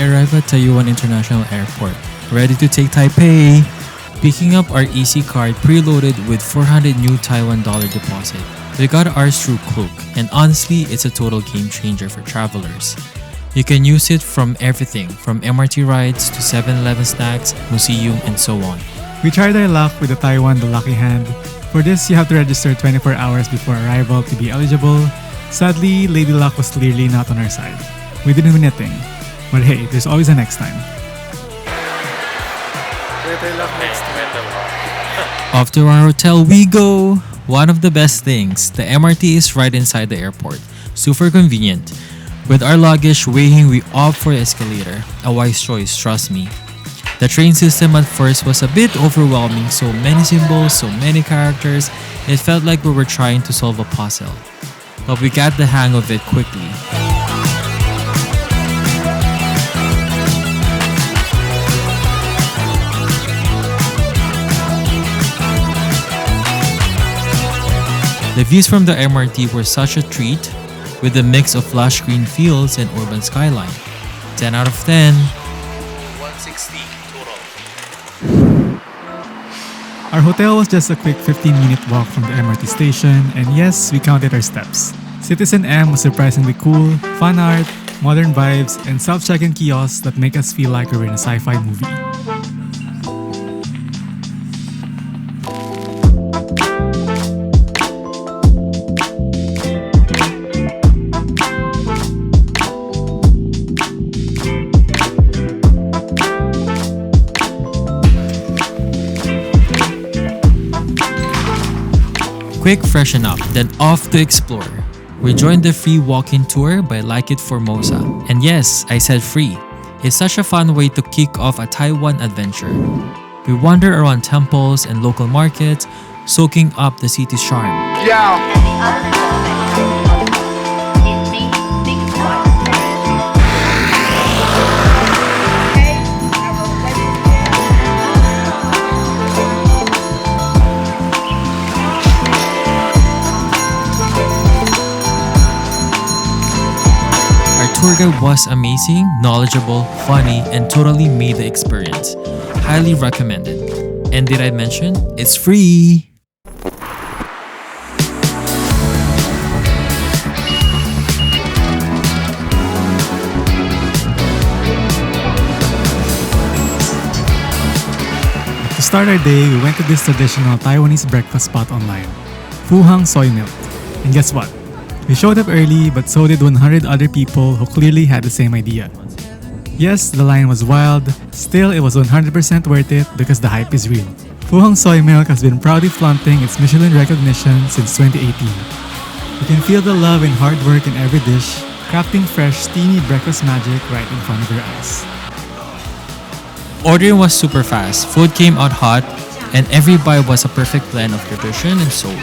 arrive at Taiwan International Airport, ready to take Taipei. Picking up our EC card preloaded with 400 new Taiwan dollar deposit. We got ours through Klook, and honestly, it's a total game changer for travelers. You can use it from everything, from MRT rides to 7-Eleven snacks, museum, and so on. We tried our luck with the Taiwan The Lucky Hand. For this, you have to register 24 hours before arrival to be eligible. Sadly, Lady Luck was clearly not on our side. We didn't win a thing. But hey, there's always a next time. Better luck next time. Off to our hotel we go! One of the best things, the MRT is right inside the airport. Super convenient. With our luggage weighing, we opt for the escalator. A wise choice, trust me. The train system at first was a bit overwhelming, so many symbols, so many characters, it felt like we were trying to solve a puzzle. But we got the hang of it quickly. The views from the MRT were such a treat, with a mix of lush green fields and urban skyline. 10 out of 10. 160 total. Our hotel was just a quick 15-minute walk from the MRT station, and yes, we counted our steps. CitizenM was surprisingly cool, fun art, modern vibes, and self-check-in kiosks that make us feel like we're in a sci-fi movie. Quick freshen up, then off to explore. We joined the free walk-in tour by Like It Formosa. And yes, I said free. It's such a fun way to kick off a Taiwan adventure. We wander around temples and local markets, soaking up the city's charm. Tour guide was amazing, knowledgeable, funny, and totally made the experience. Highly recommended. And did I mention? It's free! To start our day, we went to this traditional Taiwanese breakfast spot online, Fu Hang Soy Milk. And guess what? We showed up early, but so did 100 other people who clearly had the same idea. Yes, the line was wild, still it was 100% worth it because the hype is real. Fu Hang Soy Milk has been proudly flaunting its Michelin recognition since 2018. You can feel the love and hard work in every dish, crafting fresh, steamy breakfast magic right in front of your eyes. Ordering was super fast, food came out hot, and every bite was a perfect blend of tradition and soul.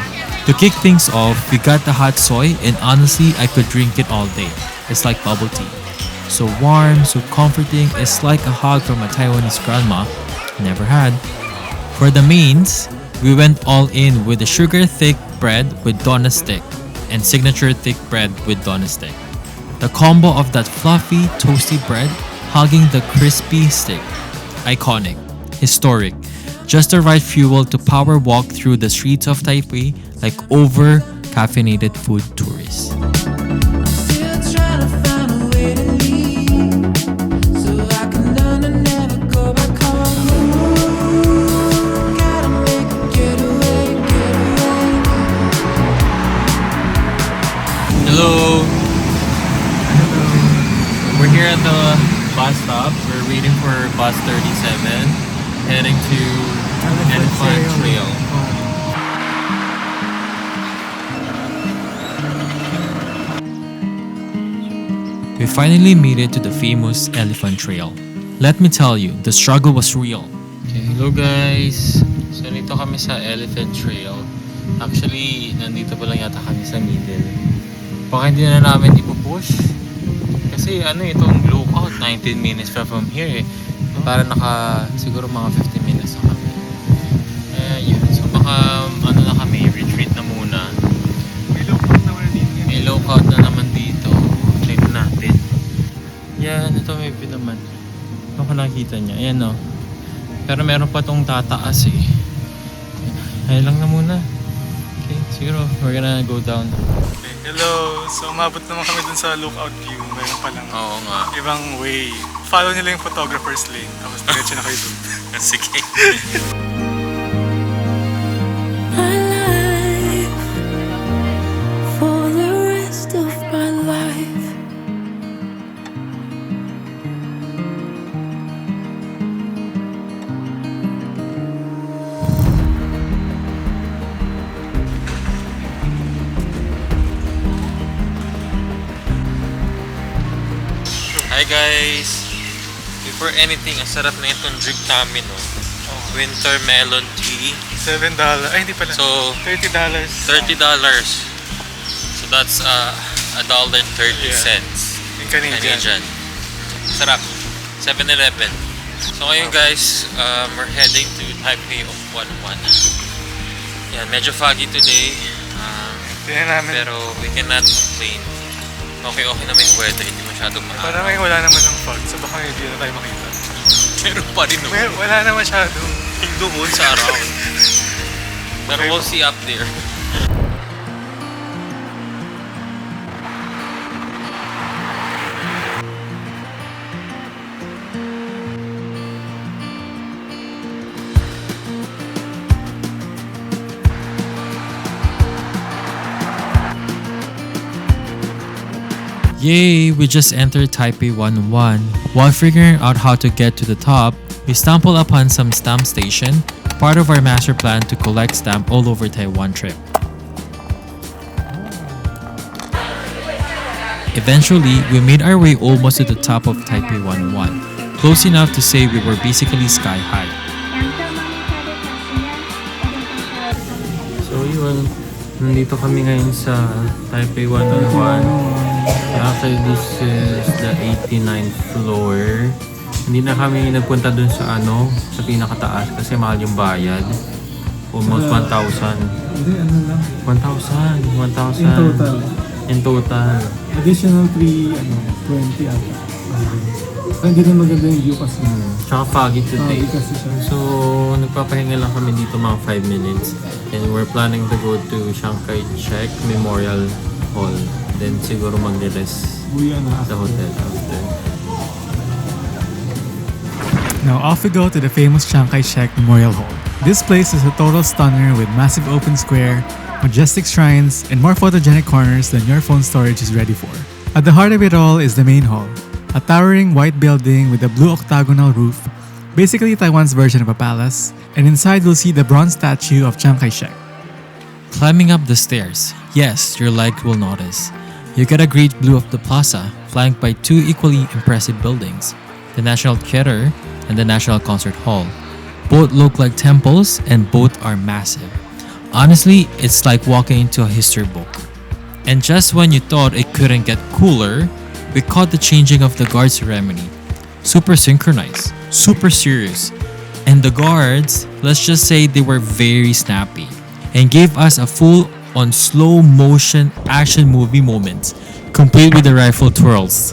To kick things off, we got the hot soy, and honestly, I could drink it all day. It's like bubble tea. So warm, so comforting, it's like a hug from a Taiwanese grandma. Never had. For the mains, we went all in with the sugar-thick bread with donut stick and signature thick bread with donut stick. The combo of that fluffy, toasty bread hugging the crispy stick. Iconic. Historic. Just the right fuel to power walk through the streets of Taipei like over-caffeinated food tourists. Hello! We're here at the bus stop. We're waiting for bus 37, heading to Elephant Trail. We finally made it to the famous Elephant Trail. Let me tell you, the struggle was real. Okay, hello guys! So nito kami sa Elephant Trail. Actually, nandito pa lang yata kami sa middle. Baka hindi na namin ipupush. Kasi itong lookout, 19 minutes from here eh. Para siguro mga 15 minutes na kami. Yun. So baka na kami, retreat na muna. May lookout na naman dito. Check natin. Yan, ito may view naman. Kita niya. Ayan o. Pero meron pa tong tataas eh. Ayun lang na muna. Okay, siguro we're gonna go down. Okay, hello! So umabot naman kami dun sa lookout view. Mayroon palang ibang way. Follow nila yung photographer's lane. Tapos diretso na kayo dun. Sige. My life for the rest of my life. Hi guys! Before anything, ang sarap na itong drink namin, no? Winter melon tea. $7. Ay, hindi pala. So, $30. $30. So that's $1.30. In Canadian. Sarap. 7-Eleven. So ngayon guys, we're heading to Taipei of 1-1. Yan, medyo foggy today. Tingnan namin. Pero we cannot complain. Okay naman yung weather, hindi masyadong maaraw. Parang may wala naman ng fog, so baka hindi na tayo makita. Meron pa rin naman. Wala na masyado. Doon sa araw. Pero we'll see up there. Yay! We just entered Taipei 1-1. While figuring out how to get to the top, we stumbled upon some stamp station, part of our master plan to collect stamp all over Taiwan trip. Eventually, we made our way almost to the top of Taipei 1-1, close enough to say we were basically sky high. So yun, nandito kami ngayon sa Taipei 1-1. Actually, this is the 89th floor. Hindi na kami nagpunta dun sa sa pinakataas kasi mahal yung bayad. Almost 1,000. Hindi, ano lang. 1,000. In total. Additional 3, 20 ata. Hindi na maganda yung view kasi. Tsaka foggy today. Kasi siya. So, nagpapahinga lang kami dito mga 5 minutes. And we're planning to go to Chiang Kai-shek Memorial Hall. Then siguro mag-rest sa hotel after. Now off we go to the famous Chiang Kai-shek Memorial Hall. This place is a total stunner with massive open square, majestic shrines, and more photogenic corners than your phone storage is ready for. At the heart of it all is the main hall, a towering white building with a blue octagonal roof, basically Taiwan's version of a palace, and inside you'll see the bronze statue of Chiang Kai-shek. Climbing up the stairs, yes, your leg will notice. You get a great view of the plaza, flanked by two equally impressive buildings, the National Theater and the National Concert Hall. Both look like temples and both are massive. Honestly, it's like walking into a history book. And just when you thought it couldn't get cooler, we caught the changing of the guard ceremony. Super synchronized, super serious. And the guards, let's just say they were very snappy and gave us a full-on slow-motion action movie moment, complete with the rifle twirls.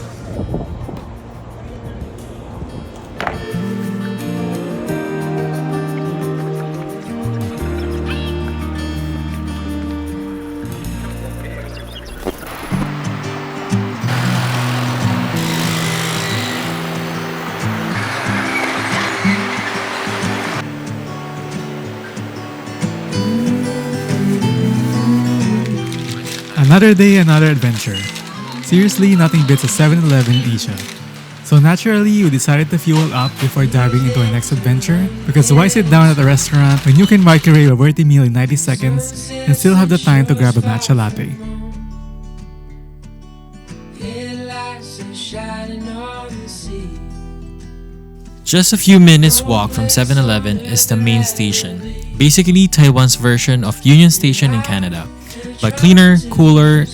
Another day, another adventure. Seriously, nothing beats a 7-Eleven in Asia. So naturally, we decided to fuel up before diving into our next adventure, because why sit down at a restaurant when you can microwave a worthy meal in 90 seconds and still have the time to grab a matcha latte? Just a few minutes walk from 7-Eleven is the main station, basically Taiwan's version of Union Station in Canada, but cleaner, cooler,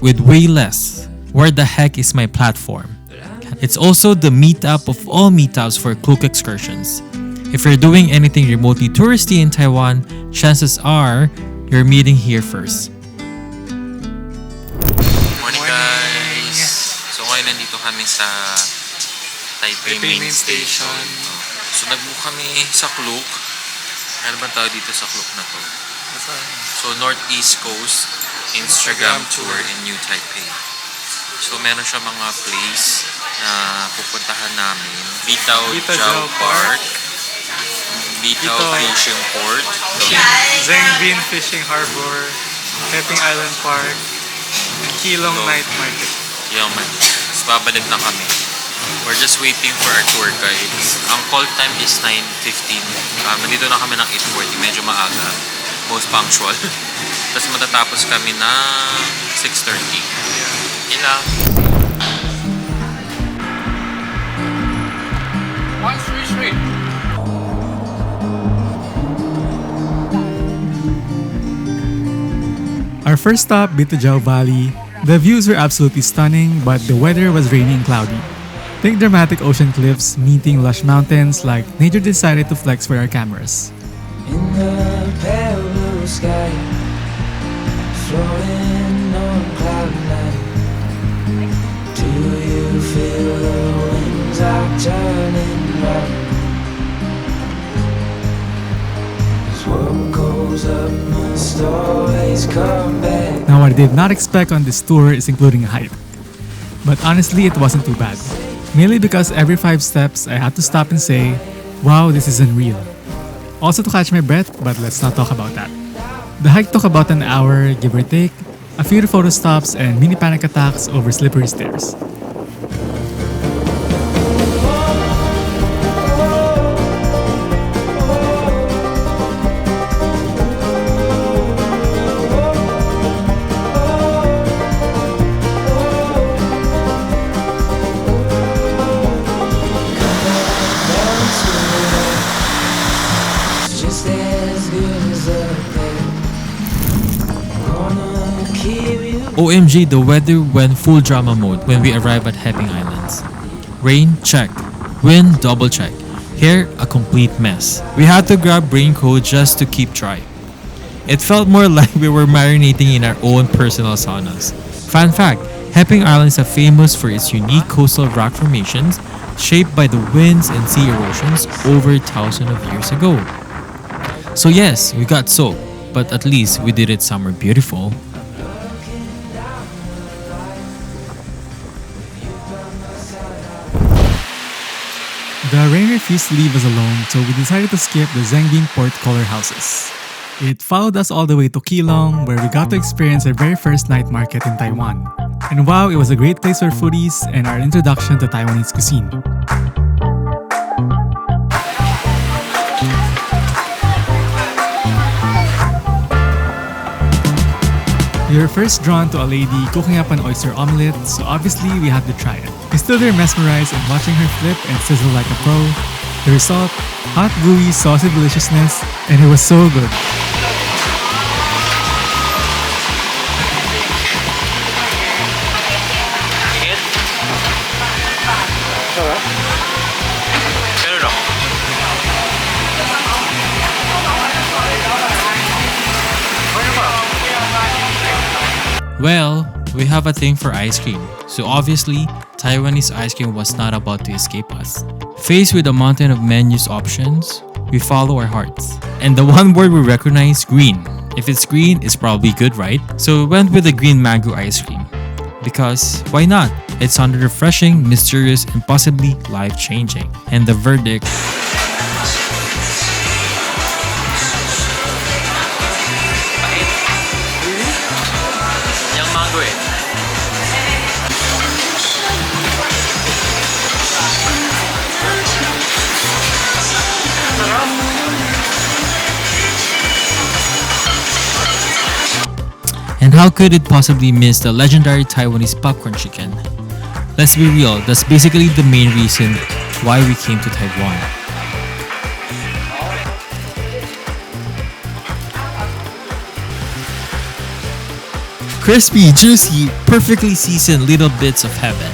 with way less. Where the heck is my platform? It's also the meetup of all meetups for Klook excursions. If you're doing anything remotely touristy in Taiwan, chances are you're meeting here first. Morning guys! So ngayon nandito kami sa Taipei main station. So nag-book kami sa Klook. Ano ba tawag dito sa Klook na to? So Northeast Coast Instagram tour in New Taipei. So meron siya mga place na pupuntahan namin. Bitoujiao Park, Bitao Fishing Port, Ximending Fishing Harbor, Heping Island Park, and Keelung Night Market. Yung man. Tapos babalik na kami. We're just waiting for our tour guides. Ang call time is 9:15. Nandito na kami ng 8:40. Medyo maaga. Most punctual. Tapos matatapos kami na 6:30. Yun lang. Straight. Our first stop, Bitoujiao Valley. The views were absolutely stunning, but the weather was rainy and cloudy. Think dramatic ocean cliffs meeting lush mountains like nature decided to flex for our cameras. In the pale blue sky, floating on cloud nine. Do you feel the winds are turning round? As world goes up, must always come back. Now, what I did not expect on this tour is including a hike. But honestly, it wasn't too bad. Mainly because every 5 steps, I had to stop and say, wow, this is unreal. Also to catch my breath, but let's not talk about that. The hike took about an hour, give or take, a few photo stops, and mini panic attacks over slippery stairs. Just as good as a day. Gonna keep you. OMG, the weather went full drama mode when we arrived at Heping Islands. Rain, check. Wind, double check. Hair, a complete mess. We had to grab raincoat just to keep dry. It felt more like we were marinating in our own personal saunas. Fun fact, Heping Islands are famous for its unique coastal rock formations shaped by the winds and sea erosions over thousands of years ago. So yes, we got soaked, but at least we did it somewhere beautiful. The rain refused to leave us alone, so we decided to skip the Ximending port color houses. It followed us all the way to Keelung, where we got to experience our very first night market in Taiwan. And wow, it was a great place for foodies and our introduction to Taiwanese cuisine. We were first drawn to a lady cooking up an oyster omelette, so obviously we had to try it. We stood there mesmerized and watching her flip and sizzle like a pro. The result, hot, gooey, saucy deliciousness, and it was so good. Well, we have a thing for ice cream, so obviously, Taiwanese ice cream was not about to escape us. Faced with a mountain of menus options, we follow our hearts. And the one word we recognize, green. If it's green, it's probably good, right? So we went with the green mango ice cream. Because, why not? It sounded refreshing, mysterious, and possibly life-changing. And the verdict... Yung mango eh. And how could it possibly miss the legendary Taiwanese popcorn chicken? Let's be real, that's basically the main reason why we came to Taiwan. Crispy, juicy, perfectly seasoned little bits of heaven.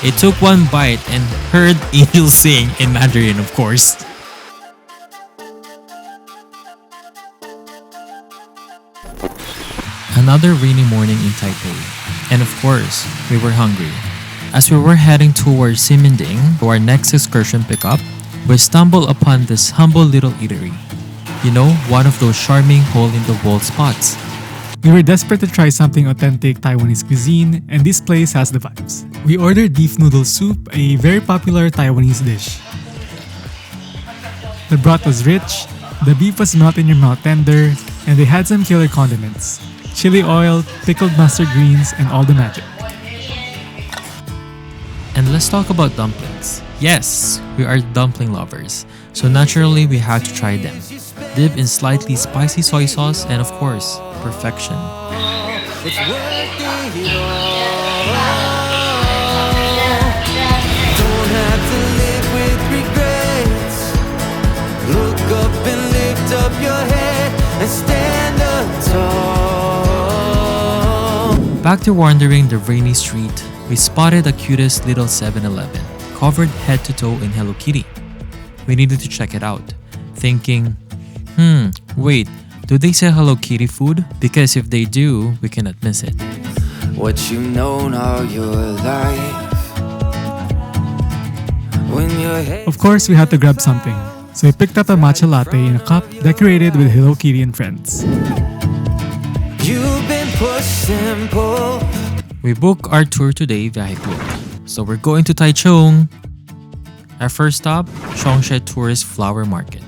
It took one bite and heard angels sing in Mandarin, of course. Another rainy morning in Taipei, and of course, we were hungry. As we were heading towards Ximending to our next excursion pickup, we stumbled upon this humble little eatery. You know, one of those charming hole-in-the-wall spots. We were desperate to try something authentic Taiwanese cuisine, and this place has the vibes. We ordered beef noodle soup, a very popular Taiwanese dish. The broth was rich, the beef was melt-in-your-mouth tender, and they had some killer condiments. Chili oil, pickled mustard greens, and all the magic. And let's talk about dumplings. Yes, we are dumpling lovers, so naturally we had to try them. Dipped in slightly spicy soy sauce and of course, perfection. It's worth it all. Don't have to live with regrets. Look up and lift up your head and stand up tall. Back to wandering the rainy street, we spotted the cutest little 7-Eleven, covered head to toe in Hello Kitty. We needed to check it out, thinking, wait, do they sell Hello Kitty food? Because if they do, we cannot miss it. What you've known all your life. When your head Of course, we had to grab something, so we picked up a matcha latte in a cup decorated with Hello Kitty and friends. you've been pushed and pulled. We booked our tour today via Keelung, so we're going to Taichung. Our first stop, Zhongshe Flower Market.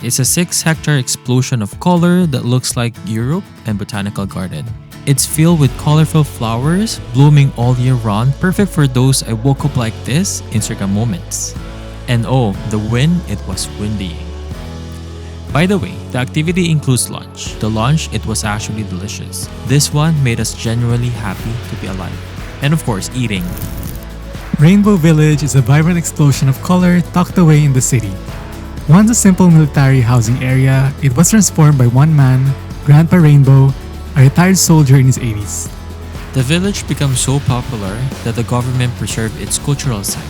It's a 6-hectare explosion of color that looks like Europe and botanical garden. It's filled with colorful flowers blooming all year round, perfect for those I woke up like this Instagram moments. And oh, the wind, it was windy. By the way, the activity includes lunch. The lunch, it was actually delicious. This one made us genuinely happy to be alive. And of course, eating. Rainbow Village is a vibrant explosion of color tucked away in the city. Once a simple military housing area, it was transformed by one man, Grandpa Rainbow, a retired soldier in his 80s. The village became so popular that the government preserved its cultural site.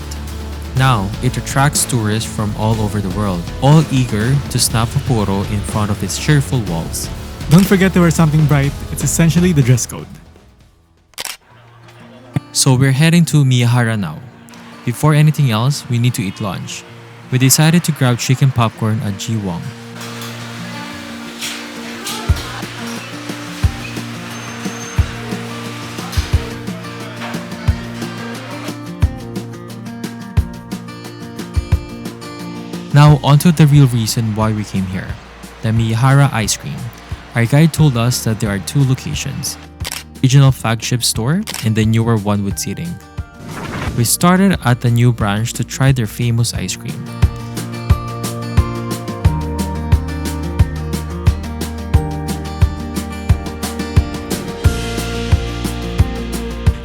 Now, it attracts tourists from all over the world, all eager to snap a photo in front of its cheerful walls. Don't forget to wear something bright, it's essentially the dress code. So we're heading to Miyahara now. Before anything else, we need to eat lunch. We decided to grab chicken popcorn at Jiufen. Now onto the real reason why we came here, the Miyahara ice cream. Our guide told us that there are 2 locations, regional flagship store and the newer one with seating. We started at the new branch to try their famous ice cream.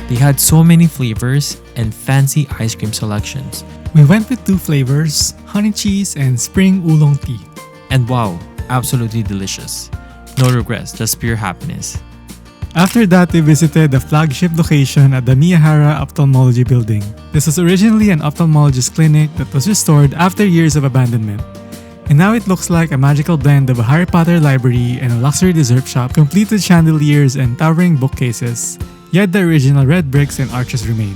They had so many flavors and fancy ice cream selections. We went with 2 flavors, honey cheese and spring oolong tea. And wow, absolutely delicious. No regrets, just pure happiness. After that, we visited the flagship location at the Miyahara Ophthalmology Building. This was originally an ophthalmologist clinic that was restored after years of abandonment. And now it looks like a magical blend of a Harry Potter library and a luxury dessert shop, complete with chandeliers and towering bookcases. Yet the original red bricks and arches remain,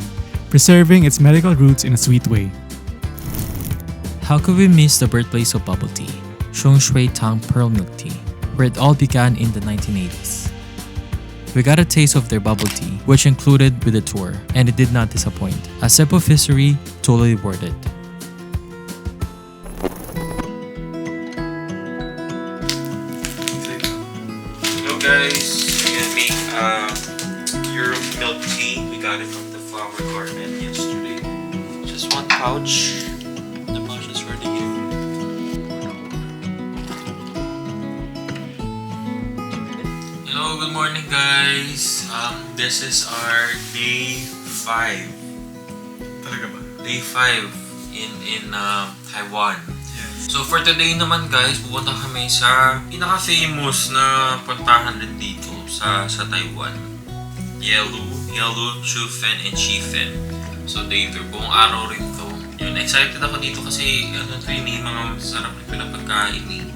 preserving its medical roots in a sweet way. How could we miss the birthplace of bubble tea, Chun Shui Tang pearl milk tea, where it all began in the 1980s. We got a taste of their bubble tea, which included with the tour, and it did not disappoint. A sip of history, totally worth it. Hello guys, we're gonna make Europe milk tea. We got it from the flower garden yesterday. Just 1 pouch. The pouch is ready here. Hello, good morning guys. This is our day 5. Talaga ba? Day 5 in Taiwan. So for today naman guys, pupunta kami sa pinaka-famous na puntahan din dito sa Taiwan. Yehliu Geopark and Shifen. So day 2, buong araw rin to. Yun, excited ako dito kasi may mga masarap na pinapagkain eh.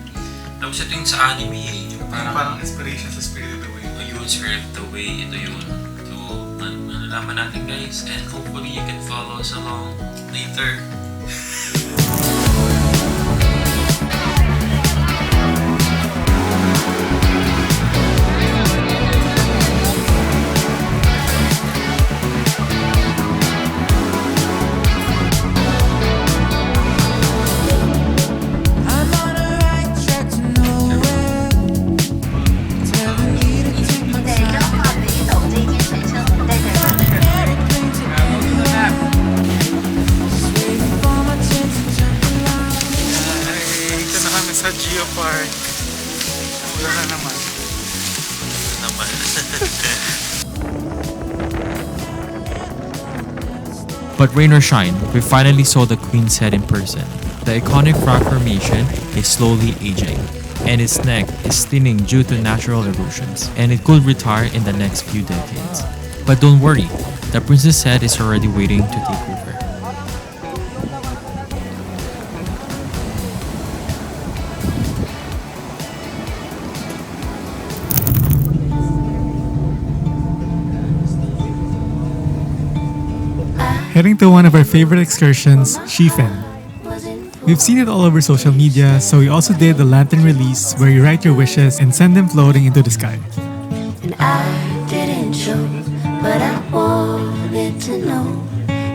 Tapos ito yung sa anime eh. Yung Parang inspiration sa Spirit of the Way. Yun, Spirit of the Way, ito yun. So nalalaman natin guys, and hopefully you can follow us along later. I'm on the right track to nowhere. Telling me to take my time. Airplane to anywhere. Just waiting for my chance to jump the line. Ito na kami sa Geopark. Wala na naman. But rain or shine, we finally saw the Queen's Head in person. The iconic rock formation is slowly aging, and its neck is thinning due to natural erosions, and it could retire in the next few decades. But don't worry, the Princess Head is already waiting to take over. Heading to one of our favorite excursions, Shifen. We've seen it all over social media, so we also did the lantern release where you write your wishes and send them floating into the sky. And I didn't show, but I wanted to know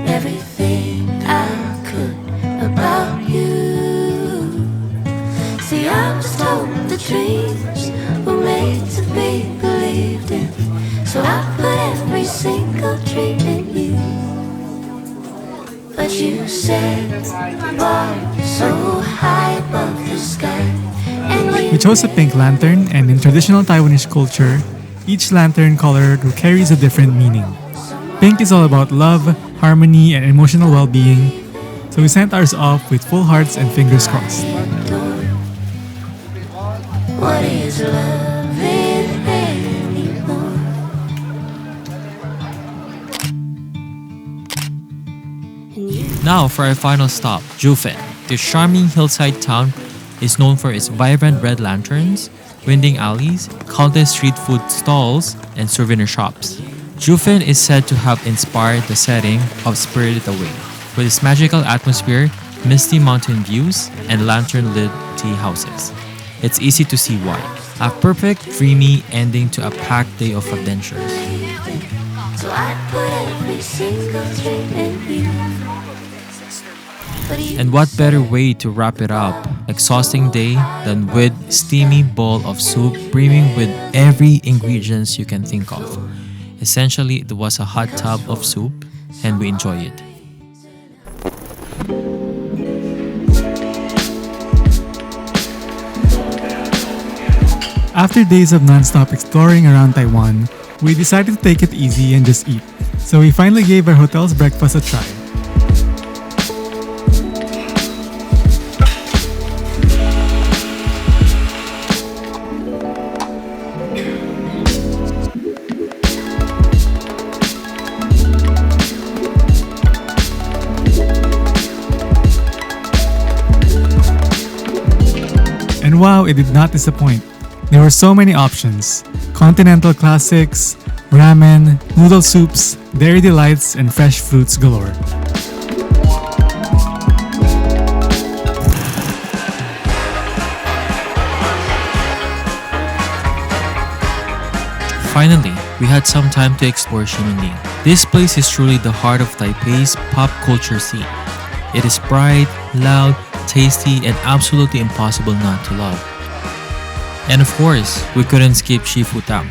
everything I could about you. See, I was told the dreams were made to be believed in, so I put every single dream in you. But you said the bar so high above the sky, and We chose a pink lantern, and in traditional Taiwanese culture, each lantern color carries a different meaning. Pink is all about love, harmony, and emotional well-being, so we sent ours off with full hearts and fingers crossed. what is loving anymore? And you Now for our final stop, Jiufen. This charming hillside town is known for its vibrant red lanterns, winding alleys, countless street food stalls, and souvenir shops. Jiufen is said to have inspired the setting of Spirited Away, with its magical atmosphere, misty mountain views, and lantern-lit tea houses. It's easy to see why. A perfect, dreamy ending to a packed day of adventures. so I put every single dream in you. But you And what better way to wrap it up, exhausting day, than with steamy bowl of soup brimming with every ingredients you can think of. Essentially, it was a hot tub of soup, and we enjoy it. After days of non-stop exploring around Taiwan, we decided to take it easy and just eat. So we finally gave our hotel's breakfast a try. And wow, it did not disappoint. There were so many options: continental classics, ramen, noodle soups, dairy delights, and fresh fruits galore. Finally, we had some time to explore Ximending. This place is truly the heart of Taipei's pop culture scene. It is bright, loud, tasty, and absolutely impossible not to love. And of course, we couldn't skip Fu Tang.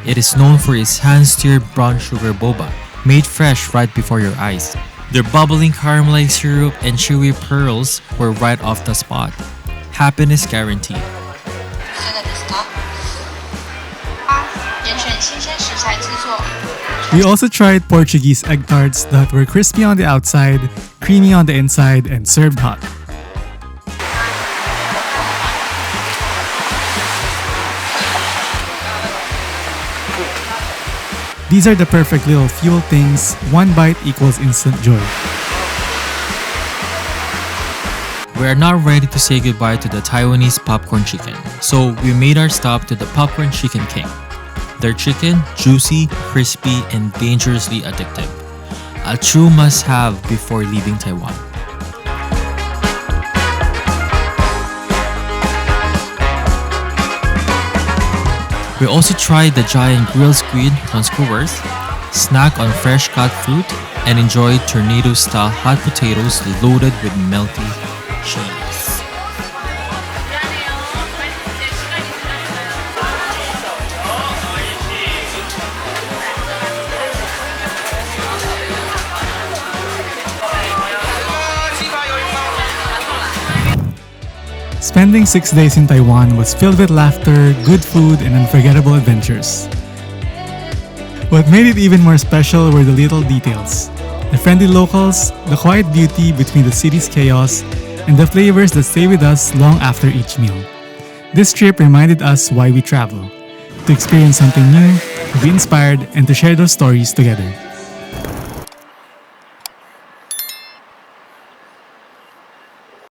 It is known for its hand-stirred brown sugar boba, made fresh right before your eyes. Their bubbling caramelized syrup and chewy pearls were right off the spot. Happiness guaranteed. 这个ですか？啊，严选新鲜食材制作。 We also tried Portuguese egg tarts that were crispy on the outside, creamy on the inside, and served hot. These are the perfect little fuel things. One bite equals instant joy. We are now ready to say goodbye to the Taiwanese popcorn chicken, so we made our stop to the Popcorn Chicken King. Their chicken, juicy, crispy, and dangerously addictive. A true must-have before leaving Taiwan. We also tried the giant grilled squid on Squidward, snack on fresh cut fruit, and enjoyed tornado-style hot potatoes loaded with melty cheese. Spending 6 days in Taiwan was filled with laughter, good food, and unforgettable adventures. What made it even more special were the little details. The friendly locals, the quiet beauty between the city's chaos, and the flavors that stay with us long after each meal. This trip reminded us why we travel: to experience something new, to be inspired, and to share those stories together.